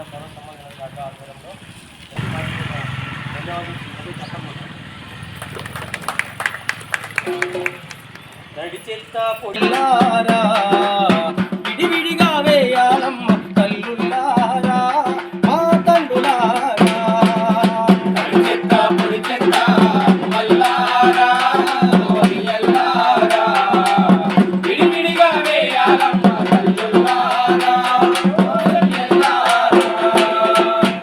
జిల్లా పౌర సమాజ శాఖ ఆధ్వర్యంలో ధన్యవాదాలు చెప్పండి. నడిచెత్త పొడిలారా విడివిడిగా వేయాలమ్మ తల్లులారా మా తండ్రులారా. నడిచెత్త పొడి చెత్త మల్లారా వయ్యల్లారా విడివిడిగా వేయాలమ్మ తల్లులారా వయ్యల్లారా.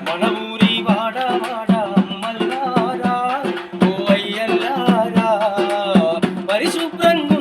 మన ఊరి వాడ వాడ మల్లారా ఓ వయ్యల్లారా పరిశుభ్రంగా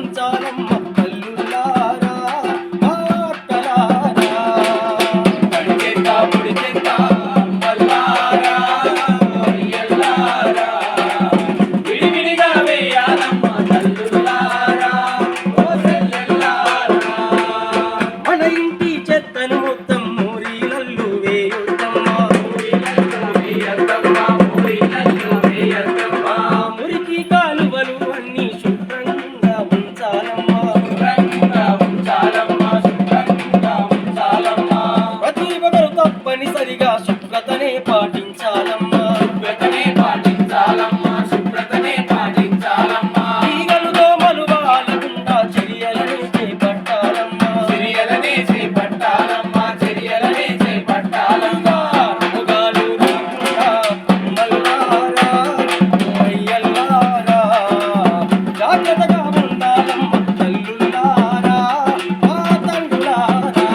తప్పనిసరిగా శుభ్రతనే పాటించాలమ్మా, శుభ్రతనే పాటించాలమ్మా, శుభ్రతనే పాటించాలమ్మా. ఈగలు దోమలు వాలకుండా చర్యలనే చేపట్టాలమ్మా, చర్యలనే చేపట్టాలమ్మా, చర్యలనే చేపట్టాలమ్మా. రోగాలు రాకుండా మల్లారా వయ్యల్లారా జాగ్రత్తగా ఉండాలమ్మా తల్లులారా మా తండ్రులారా.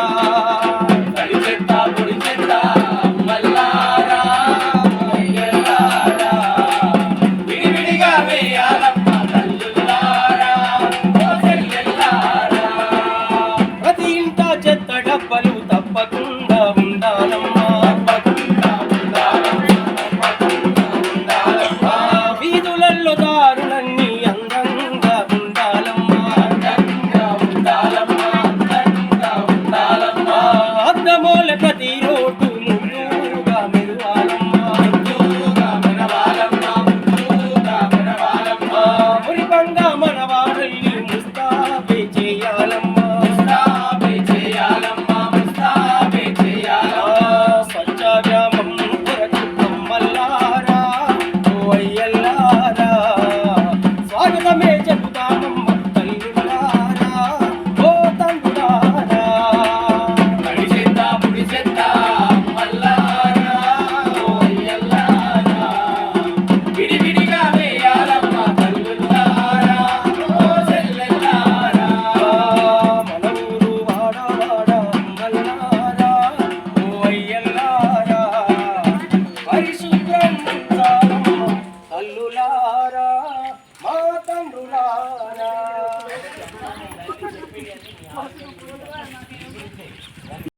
ప్రతి ఇంట చెత్త డబ్బలు తప్పకుండా ఉండాలమ్మా, వీధులలో దారులన్నీ అందంగా ఉండాలమ్మా, అద్దమూల ప్రతి రోడ్డు ముందుగా మెరవాలమ్మా, మురిపంగా మన వాడల్ని ముస్తాబే చేయాలమ్మా, స్వచ్ఛగ్రామం కొరకు మల్లారా వయ్యల్లారా స్వాగతమే చెబుతామమ్మ తల్లులారా ఓ తండ్రులారా. నడిచెత్త పొడి చెత్త మల్లారా వయ్యల్లారా విడివిడిగా వేయాలమ్మ తల్లులారా ఓ చెల్లెల్లారా. మన ఊరు వాడ వాడ మల్లారా ఓ వయ్యల్లారా పరిశుభ్రం ఉంచాలమ్మ తల్లులారా మా తండ్రులారా.